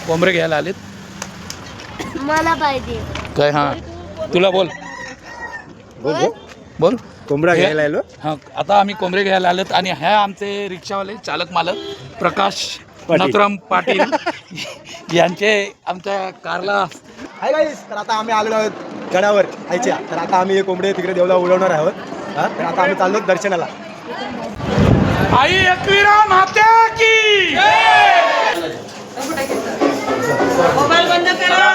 कोंबडे घ्यायला आलेत. मला पाहिजे काय? हां तुला बोल बोल बोल. कोंबडा घ्यायला आलो. हां आता आम्ही कोंबडे घ्यायला आलोत आणि ह्या आमचे रिक्षावाले चालक मालक प्रकाश नथुराम पाटील यांचे आमच्या कारला. हाय गाईस, तर आता आम्ही आलेलो आहोत गडावर आईच्या. तर आता आम्ही हे कोंबडे तिकडे देवला उडवणार आहोत. तर आता आम्ही चाललो दर्शनाला. आई एकविरा माते की मोबाईल बंद करा.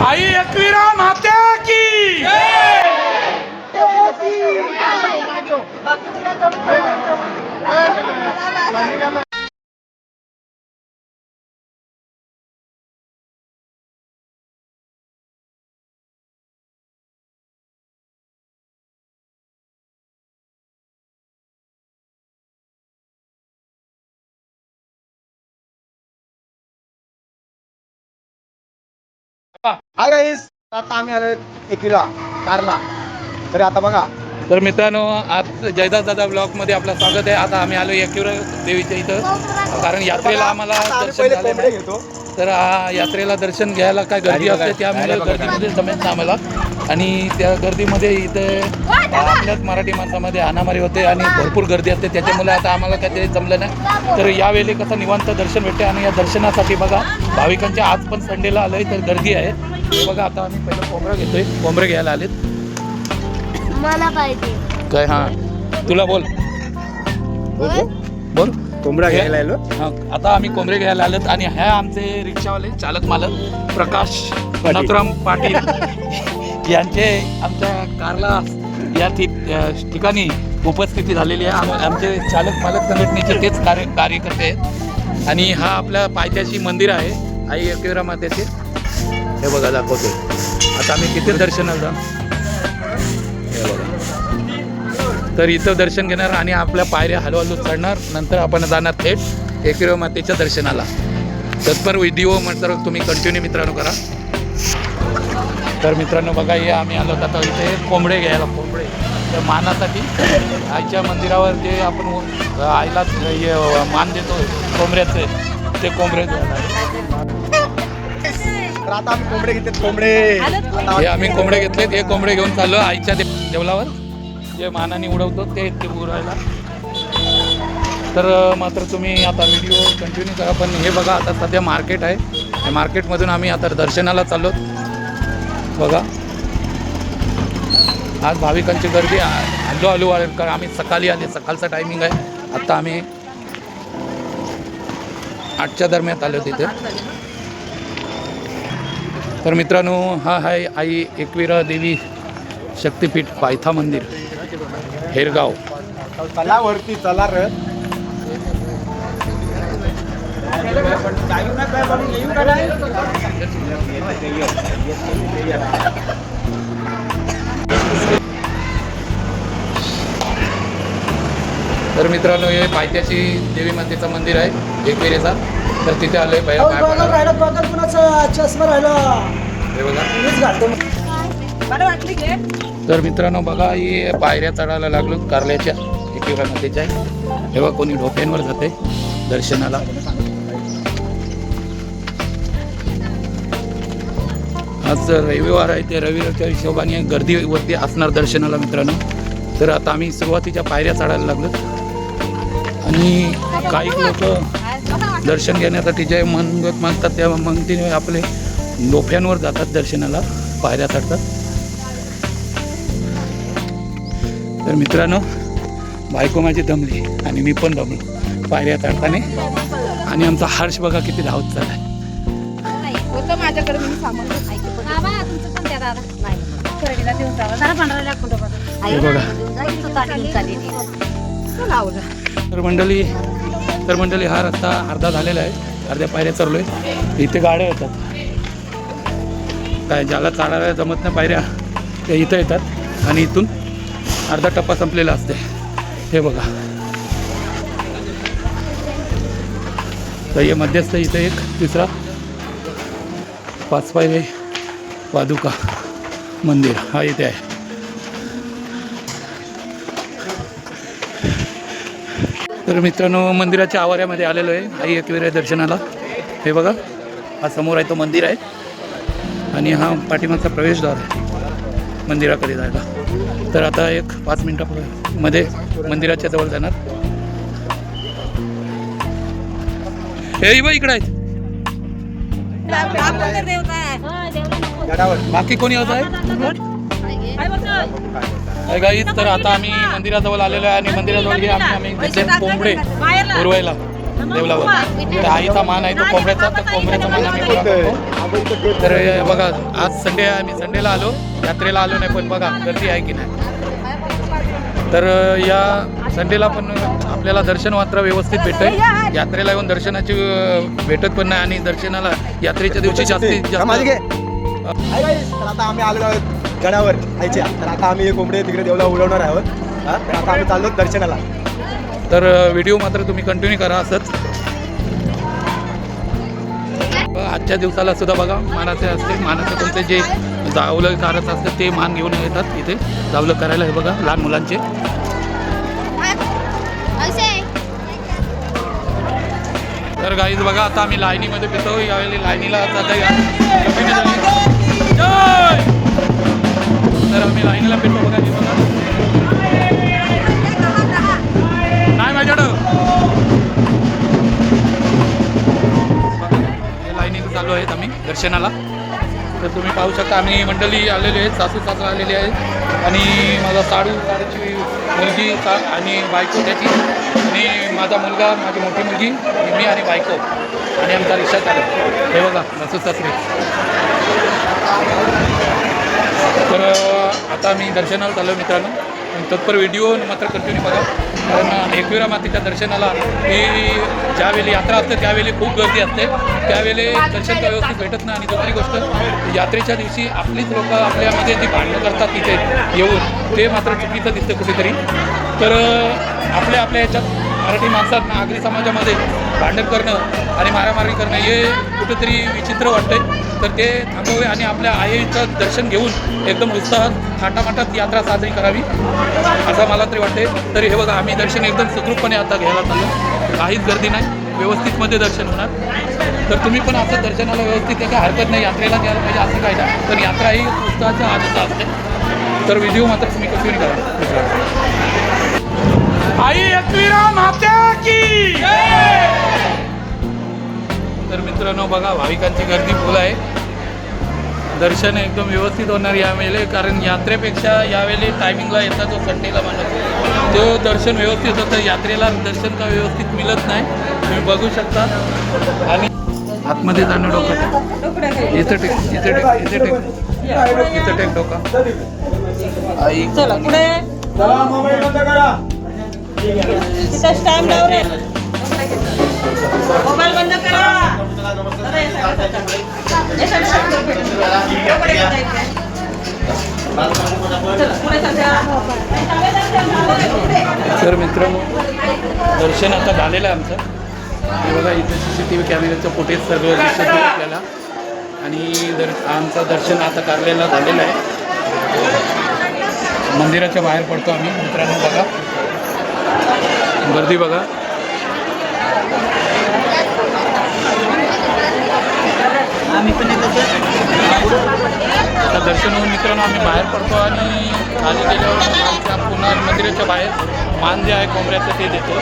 आई एकविरा माते की हाय गाईस, आता आम्ही आलो एकविरा कारला. तर आता बघा. तर मित्रांनो, आज जयदास दादा ब्लॉगमध्ये आपलं स्वागत आहे. आता आम्ही आलो एकविरा देवीच्या इथं, कारण यात्रेला आम्हाला दर्शन झालं कोंबडे नाही. घेतो. तर यात्रेला दर्शन घ्यायला काय गर्दी असते, त्यामुळे गर्दीमध्ये जमेत ना आम्हाला. आणि त्या गर्दीमध्ये इथे आपल्याच मराठी माणसामध्ये हाणामारी होते आणि भरपूर गर्दी असते, त्याच्यामुळे आता आम्हाला काय ते जमलं नाही. तर यावेळी कसं निवांत दर्शन भेटते. आणि या दर्शनासाठी बघा, भाविकांच्या आज पण संडेला आलं आहे तर गर्दी आहे. बघा आता आम्ही पहिलं कोंबडा घेतोय. कोंबडे घ्यायला आलेत. मला पाहिजे काय? हां तुला बोल बोल. कोंबडा घ्यायला आलो. हां आता आम्ही कोंबडे घ्यायला आलोत आणि ह्या आमचे रिक्षावाले चालक मालक प्रकाश नथुराम पाटील यांचे आमच्या कारला या ठिकाणी उपस्थिती झालेली आहे. आमचे चालक मालक संघटनेचे तेच कार्यकर्ते आहेत. आणि हा आपल्या पायथ्याशी मंदिर आहे आई एकविरा मातेचे. हे बघा दाखवतोय. आता आम्ही किती दर्शनाला हे बघा. तर इथं दर्शन घेणार आणि आपल्या पायऱ्या हळूहळू चढणार. नंतर आपण जाणार थेट एकविरा मातेच्या दर्शनाला. तत्पर व्हिडिओ म्हटलं तुम्ही कंटिन्यू मित्रांनो करा. तर मित्रांनो बघा, हे आम्ही आलो आता इथे कोंबडे घ्यायला. कोंबडे त्या मानासाठी आईच्या मंदिरावर जे आपण आईला मान देतो कोंबड्याचे, ते कोंबडे तर आता आम्ही कोंबडे घेतलेत. कोंबडे हे आम्ही कोंबडे घेतलेत. हे कोंबडे घेऊन चाललो आईच्या देवलावर, जे मानाने उडवतो ते उडवायला. तर मात्र तुम्ही आता व्हिडिओ कंटिन्यू करा. पण हे बघा, आता सध्या मार्केट आहे. या मार्केटमधून आम्ही आता दर्शनाला चाललो. बघा आज भाविकांची गर्दी हळू वाढेल, कारण आम्ही सकाळी आले. सकाळचा टायमिंग आहे. आत्ता आम्ही 8च्या दरम्यान आलो तिथे. तर मित्रांनो, हा आहे आई एकविरा देवी शक्तिपीठ पायथा मंदिर हेरगाव. चला वरती, चला र. तर मित्रांनो, हे पायथ्याची देवी मातेचं मंदिर आहे एकविरेचा. तर तिथे आलोय पहिला. हे बघा. तर मित्रांनो बघा, ही पायऱ्या चढायला लागलो कारल्याच्या एकविरा मातेच्या. हे बघा, कोणी ढोप्यांवर जाते दर्शनाला. आज रविवार आहे, ते रविवारच्या हिशोबाने गर्दीवरती असणार दर्शनाला मित्रांनो. तर आता आम्ही सुरुवातीच्या पायऱ्या चढायला लागलो आणि काही लोक दर्शन घेण्यासाठी जे मनगत मागतात त्या मंगतीने आपले डोफ्यांवर जातात दर्शनाला, पायऱ्या चढतात. तर मित्रांनो, बायको माझी दमली आणि मी पण दमलो पायऱ्या चढताना. आणि आमचा हर्ष बघा किती धावत चाललाय. तर मंडळी हा रस्ता अर्धा झालेला आहे. अर्ध्या पायऱ्या चढलोय. इथे गाड्या येतात, काय ज्याला चढायला जमत नाही पायऱ्या ते इथं येतात आणि इथून अर्धा टप्पा संपलेला असते. हे बघा, तर हे मध्यस्थ इथे एक तिसरा 5 पायरे पादुका मंदिर हा इथे आहे. तर मित्रांनो मंदिराच्या आवारामध्ये आलेलो आहे आई एकविरा दर्शनाला. हे बघा हा समोर आहे तो मंदिर आहे आणि हा पाठीमागचा प्रवेशद्वार आहे मंदिराकडे जायला. तर आता एक 5 मिनिटामध्ये मंदिराच्या जवळ जाणार. हे बघ इकडे आहेत. गडावर बाकी कोणी होत आहे गाईज. तर आता आम्ही मंदिराजवळ आलेलो आहे आणि मंदिराजवळ हे आम्ही घेतले कोंबडे उरवायला देवलावर. तर आईचा मान आहे तो कोंबड्याचा, तर कोंबड्याचा मान आम्ही गोळा करतो. तर हे बघा आज संडे आहे, आम्ही संडेला आलो, यात्रेला आलो नाही, पण बघा गर्दी आहे की नाही. तर या संडेला पण आपल्याला दर्शन मात्र व्यवस्थित भेटतंय. यात्रेला येऊन दर्शनाची भेटत पण नाही आणि दर्शनाला यात्रेच्या दिवशी जास्तीत जास्त. तर आता आम्ही आलेलो आहोत गडावर आईच्या. तर आता आम्ही हे कोंबडे तिकडे देवला उडवणार आहोत. तर आता आम्ही चाललो दर्शनाला. तर व्हिडिओ मात्र तुम्ही कंटिन्यू करा असंच. आजच्या दिवसाला सुद्धा बघा मानाचे असते, मानाचे तुमचे जे जावलं कारच असतं ते मान घेऊन येतात इथे जावलं करायला. हे बघा लहान मुलांचे. तर गाईज बघा आता आम्ही लाईनीमध्ये पितो. यावेळी लाईनीला आता तर आम्ही लाईनीला पितो बघा. हे बघा नाही माझ्याकडं लाईनीत चालू आहेत आम्ही दर्शनाला. तर तुम्ही पाहू शकता आम्ही मंडळी आलेली आहेत, सासू सासू आलेली आहेत आणि माझा साडूची मुलगी आणि बायको त्याची आणि माझा मुलगा, माझी मोठी मुलगी, मी आणि बायको आणि आमचा रिक्षा चालक. हे बघा सासू सासरे. तर आता आम्ही दर्शनाला चाललो मित्रांनो. तत्पर व्हिडिओ मात्र कंटिन्यू बघा, कारण एकविरा मातेच्या दर्शनाला ही ज्यावेळी यात्रा असते त्यावेळी खूप गर्दी असते, त्यावेळी दर्शन तर व्यवस्थित भेटत नाही. आणि दुसरी गोष्ट यात्रेच्या दिवशी आपलीच लोक आपल्यामध्ये जी भांडणं करतात तिथे येऊन ते मात्र चुकीचं दिसतं कुठेतरी. तर आपल्या ह्याच्यात मराठी माणसात आगरी समाजामध्ये भांडण करणं आणि मारामारी करणं हे कुठेतरी विचित्र वाटतंय. तर ते थांबवे आणि आपल्या आईचं दर्शन घेऊन एकदम उत्साहात थाटामाटात यात्रा साजरी करावी असं मला तरी वाटते. तरी हे बघा आम्ही दर्शन एकदम सुखरूपपणे आता घ्यायला चाललो, काहीच गर्दी नाही, व्यवस्थितमध्ये दर्शन होणार. तर तुम्ही पण असं दर्शनाला व्यवस्थित आहे, काही हरकत नाही, यात्रेला द्यायला पाहिजे असं काही नाही. पण यात्रा ही उत्साहाचा आनंद असते. तर व्हिडिओ मात्र तुम्ही कंटिन्यू करा. आई एकविरा माता की. तर मित्रांनो बघा भाविकांची गर्दी फुल आहे. दर्शन एकदम व्यवस्थित होणार यावेळी, कारण यात्रेपेक्षा यावेळी टायमिंगला येतात जो संडेला म्हणत तो दर्शन व्यवस्थित होतं. यात्रेला दर्शन का व्यवस्थित मिळत नाही, तुम्ही बघू शकता. आणि आतमध्ये जाणं डोकं इथं टेक, इथं टेक, इथं टेक, इथं टेक डोका. आई चला पुढे टाइम लाव रे. मोबाईल बंद करा. तर मित्रांनो दर्शन आता झालेलं आहे आमचं. हे बघा इथे CCTV कॅमेऱ्याचं फुटेज सगळं दिसतं आपल्याला. आणि आमचं दर्शन आता करलेलं झालेलं आहे. मंदिराच्या बाहेर पडतो आम्ही मित्रांनो. बघा गर्दी बघा. आता दर्शन होऊन मित्रांनो आम्ही बाहेर पडतो आणि खाली गेल्यावर आमच्या पुन्हा मंदिराच्या बाहेर मान जे आहे कोंबड्याचं ते देतो.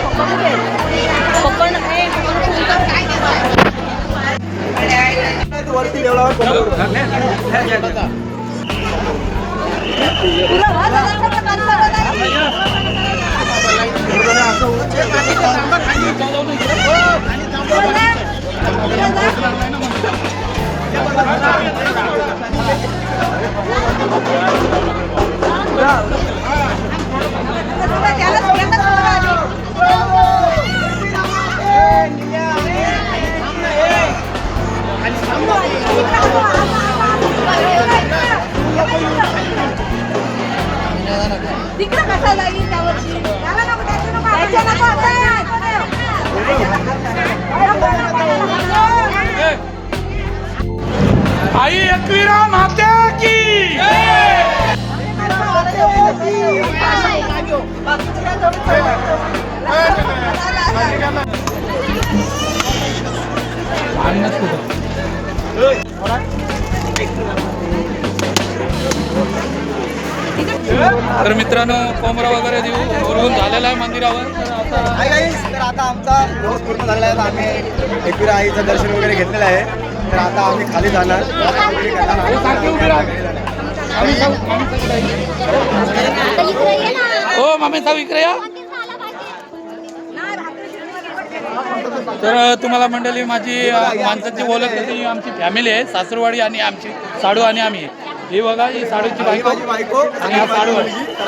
वरती देवळावर तिकडे कसा जाईल त्यावरती त्याला नको त्याच्या नको आई एकविरा माते तर मित्रांनो कोंबडा वगैरे देऊ उरवून झालेला आहे मंदिरावर. हाय गाईस, तर आता आमचा कोर्स पूर्ण झालेला आहे. तर आम्ही एकविरा आईचं दर्शन वगैरे घेतलेलं आहे. तर आता आम्ही खाली जाणार. हो मामे साहेब इकडे या. तर तुम्हाला मंडळी माझी माणसाची ओळख कशी आमची फॅमिली आहे. सासूरवाडी आणि आमची साडू आणि आम्ही. ही बघा ही साडूची बायको आणि हा साडू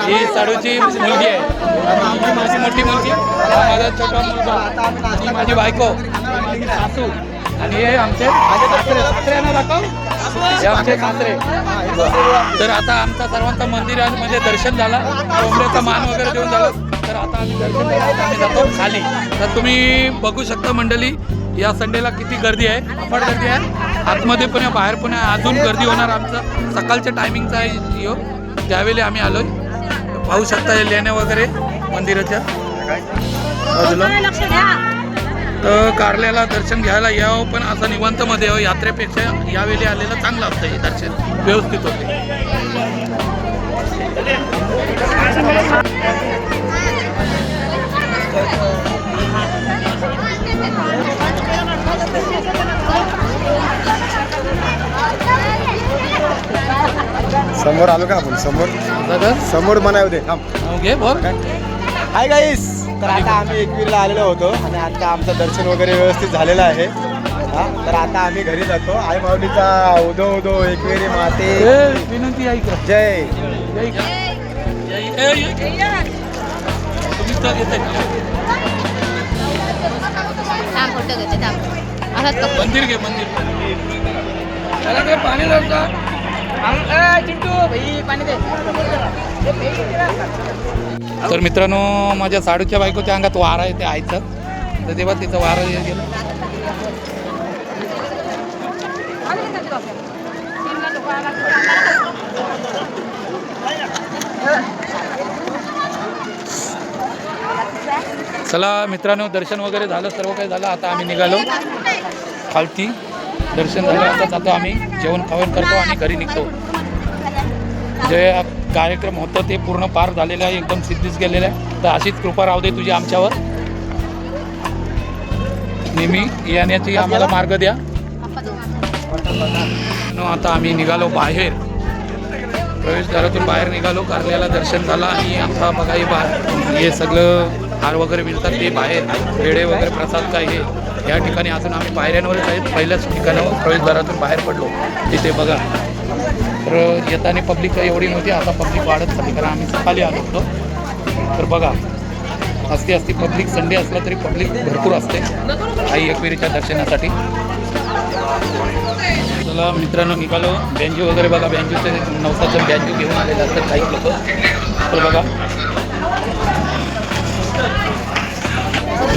ही साडूची मुलगी आहे. ही माझी मोठी मुलगी, हा माझा छोटा मुलगा, ही माझी बायको, ही माझी सासू आणि हे आमचे सासरे ना दाखव, हे आमचे सासरे. तर आता आमचा सर्वांचा मंदिरामध्ये दर्शन झाला, कोंबड्याचा मान वगैरे देऊन झालं. तर आता आम्ही दर्शन करायला आम्ही जातो खाली. तर तुम्ही बघू शकता मंडळी या संडेला किती गर्दी आहे, अफाट गर्दी आहे. आतमध्ये पण बाहेर पण अजून गर्दी होणार. आमचं सकाळच्या टायमिंगचा आहे यो, त्यावेळी आम्ही आलोय. पाहू शकता हे लेण्या वगैरे मंदिराच्या बाजूला. तर कारल्याला दर्शन घ्यायला यावं, पण असं निवांतमध्ये यावं. यात्रेपेक्षा यावेळी आलेलं चांगलं असतं हे दर्शन, व्यवस्थित होते. समोर आलो का आपण? समोर म्हणाय दे. ओके बोल. हाय गाईस, तर आता आम्ही एकविरीला आलेलो होतो आणि आता आमचं दर्शन वगैरे व्यवस्थित झालेलं आहे. हा, तर आता आम्ही घरी जातो. आई माऊलीचा उदो उदो एकविरी माते विनंती ऐक. जय. मंदिर घे मंदिर. पाणी तर मित्रांनो माझ्या साडूच्या बायकोच्या अंगात वारा येते आईचं, तर तेव्हा तिचं वारा गेलं. चला मित्रांनो दर्शन वगैरे झालं, सर्व काही झालं. आता आम्ही निघालो खालती. दर्शन झालं, आता जातो आम्ही जेवण खावण करतो आणि घरी निघतो. जे कार्यक्रम होतं ते पूर्ण पार झालेलं आहे, एकदम सिद्धीच गेलेलं आहे. तर अशीच कृपा राहू दे तुझी आमच्यावर नेहमी येण्याची आम्हाला मार्ग द्या. आता आम्ही निघालो बाहेर, प्रवेशद्वारातून बाहेर निघालो. कारल्याला दर्शन झालं आणि आता बघा हे सगळं हार वगैरे मिळतात ते बाहेर, पेढे वगैरे प्रसाद काय हे या ठिकाणी. अजून आम्ही पायऱ्यांवरच आहेत, पहिल्याच ठिकाणावर प्रवेशद्वारातून बाहेर पडलो तिथे बघा. तर येताना पब्लिक काही एवढी नव्हती, आता पब्लिक वाढत चालली, कारण आम्ही सकाळी आलो होतो. तर बघा असती पब्लिक, संडे असला तरी पब्लिक भरपूर असते आई एकविरीच्या दर्शनासाठी. चला मित्रांनो निघालो. बँजू वगैरे बघा, बँजूचे नवसाचं बँजू घेऊन आलेलं असतात काही लोक. तर बघा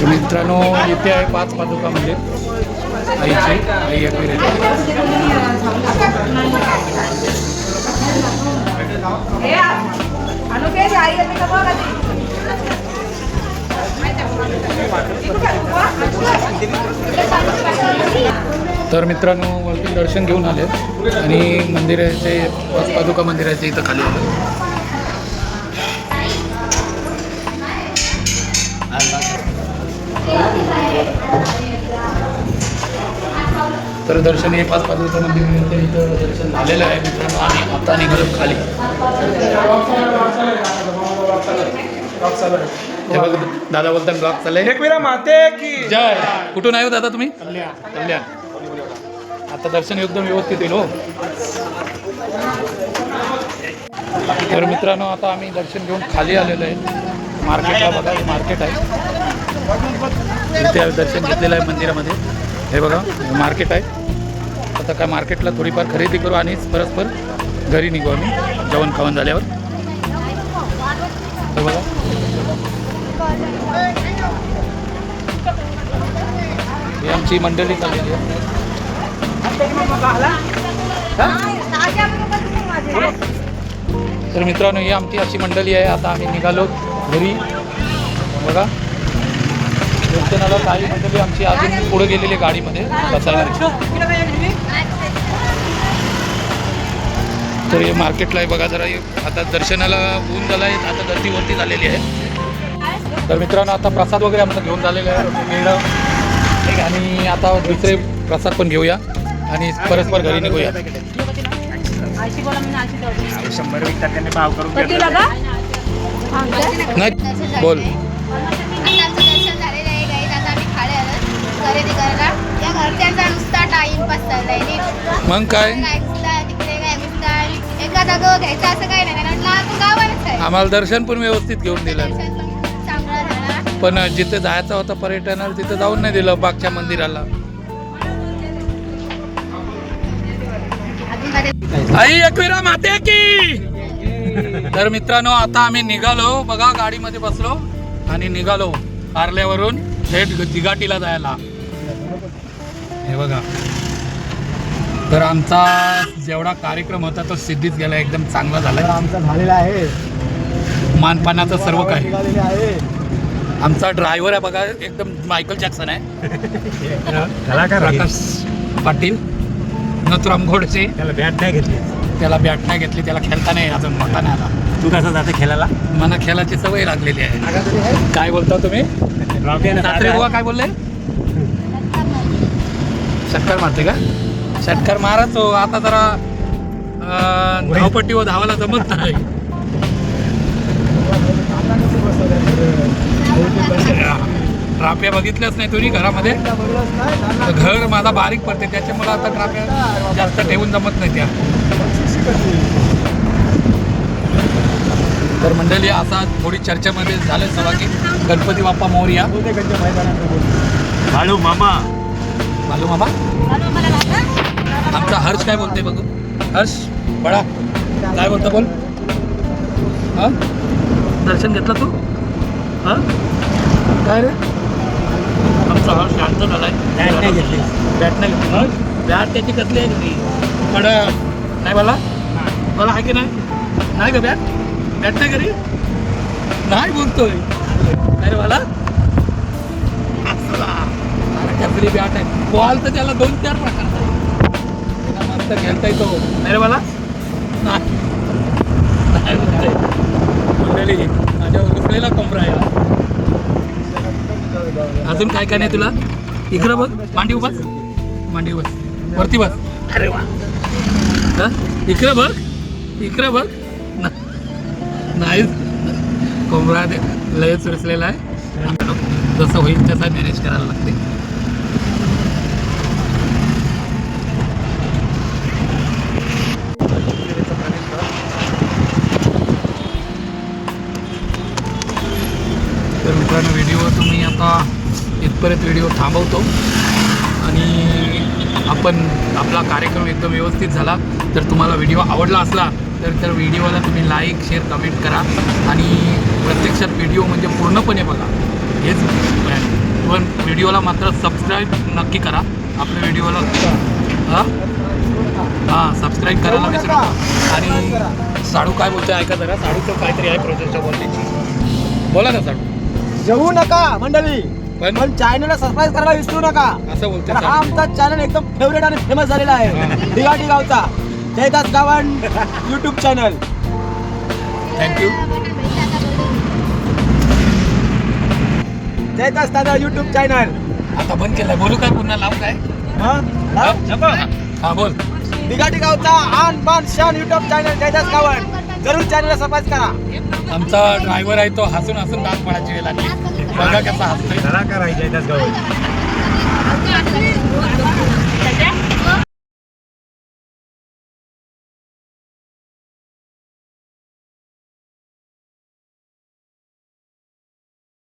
मित्रांनो इथे आहे 5 पादुका मंदिर आईची, आई एकविरीची. तर मित्रांनो वरती दर्शन घेऊन आले आणि मंदिराचे 5 पादुका मंदिराचे इथं खाली आलं. तर दर्शन हे 5 पादुका मंदिर इथं दर्शन झालेलं आहे मित्रांनो. आणि आता निघालो खाली. हे बघ दादा बोलतात ब्लॉग चालले. एकविरा माते की जय. कुठून आहे हो दादा तुम्ही? कल्याण. आता दर्शन एकदम व्यवस्थित येईल हो. तर मित्रांनो आता आम्ही दर्शन घेऊन खाली आलेलो आहे. मार्केटला बघा, हे मार्केट आहे, इथे दर्शन घेतलेलं आहे मंदिरामध्ये. हे बघा मार्केट आहे. आता काय मार्केटला थोडीफार खरेदी करू आणि परस्पर घरी निघू आम्ही जेवण खावण झाल्यावर. हे बघा ही आमची मंडळी चाललेली आहे. तर मित्रांनो ही आमची अशी मंडळी आहे. आता आम्ही निघालो घरी. बघा दर्शनाला काही मंडळी आमची अजून पुढे गेलेली गाडीमध्ये बसायला. तर हे मार्केटला आहे बघा जरा आता दर्शनाला ऊन झालं आहे आता गर्दी वरती झालेली आहे. तर मित्रांनो आता प्रसाद वगैरे आमचा घेऊन झालेला आहे मिळणं ठीक आहे आणि आता दुसरे प्रसाद पण घेऊया आणि परस्पर घरी निघूया. 100 विकतात त्यांनी भाव करून कधीला का? नाही बोल आता आमचं दर्शन झालेलं आहे गाईज. आता आम्ही खाडे आलो खरेदी करायला. या घरच्यांचा नुसता टाइमपास चाललाय नीट. मग काय काय नुसता तिकडे काय नुसता एका जागेवर घ्यायचं असं काही नाही कारण लांब गावालाच आहे. आम्हाला दर्शन पण व्यवस्थित घेऊन दिलं दर्शन पण चांगलं झालं. पण जिथे जायचं होतं पर्यटनाला तिथे जाऊन नाही दिलं बागच्या मंदिराला. अजून काय आई एकविरा माते की. तर मित्रांनो आता आम्ही निघालो बघा गाडीमध्ये बसलो आणि निघालो कारल्यावरून थेट दिघाटीला जायला. हे बघा तर आमचा जेवढा कार्यक्रम होता तो सिद्धीत गेला एकदम चांगला झाला. आमचा झालेला आहे मानपानाचं सर्व काही. निघालेले आहे. आमचा ड्रायव्हर आहे बघा एकदम मायकल जॅक्सन आहे प्रकाश पाटील नथुराम घोडचे. त्याला बॅट नाही घेतली. त्याला बॅट नाही घेतली त्याला खेळता नाही अजून मोठा नाही आला. तू कसं जाते खेळायला? मला खेळाची सवय लागलेली आहे. काय बोलता तुम्ही सासरे बुवा काय बोलले? षटकार मारते का? षटकार माराच हो आता जरा धावपट्टीवर धावायला जमत नाही. ट्राफ्या बघितल्याच नाही तुम्ही घरामध्ये. घर माझा बारीक पडते त्याच्यामुळे आता ट्राफ्या जास्त ठेवून जमत नाही त्या. तर मंडळी असा थोडी चर्चेमध्ये झालं सहभागी. गणपती बाप्पा मोरया. बाळू मामा बालू मामा आमचा हर्ष काय बोलते बघू. हर्ष बडा काय बोलतो बोल. हां दर्शन घेतलं तू हां काय रे. आमचा हर्ष शांत झालाय. बॅट नाही घेतली. बॅट नाही घेतली. बॅट त्याची कसली आहे घरी पण नाही मला मला आहे की नाही का बॅट. बॅट नाही घरी नाही बोलतोय अरे मला कसली बॅट आहे. बॉल तर त्याला 2-4 प्रकारचा आहे. मस्त खेळता येतो अरे मला नाही बोलतोय. मंडळी माझ्यावर रुसलेला कोंबडा आहे. अजून काय काय नाही तुला. इकडं बघ मांडीव बस मांडीव बस वरती बस. अरे वा इकडं बघ इकडं बघ नाही कोंबडा लयच रुसलेला आहे. जसं होईल तसं मॅनेज करायला लागते. तर मित्रांनो व्हिडिओ तुम्ही आता इथपर्यंत व्हिडिओ थांबवतो आणि आपण आपला कार्यक्रम एकदम व्यवस्थित झाला. तर तुम्हाला व्हिडिओ आवडला असला तर व्हिडिओला तुम्ही लाईक शेअर कमेंट करा आणि प्रत्यक्षात व्हिडिओ म्हणजे पूर्णपणे बघा हेच. पण व्हिडिओला मात्र सबस्क्राईब नक्की करा आपल्या व्हिडिओला. हां सबस्क्राईब करायला विसरू नका. आणि साडू काय बोलतोय ऐका जरा. साडूचं काहीतरी आहे प्रोजेक्टच्या बोलण्याची. बोला ना साडू. जेवू नका मंडळी पण चॅनलला सबस्क्राईब करायला विसरू नका. असं बोलतोय तर हा आमचा चॅनल एकदम फेवरेट आणि फेमस झालेला आहे. दिघाटी गावचा Jaydas Gawan YouTube channel. Thank you. Jaydas दादा यूट्यूब चॅनल. आता बंद केलाय बोलू काय पुन्हा लावू काय. हां बोल. दिघाटी गावचा आन बान शान यूट्यूब चॅनल जयदास गावण जरूर चॅनलला सबस्क्राईब करा. आमचा ड्रायव्हर आहे तो हसून हसून दात पडायची वेळ लागली. बघा कसा हसतोय. जयदास गावण.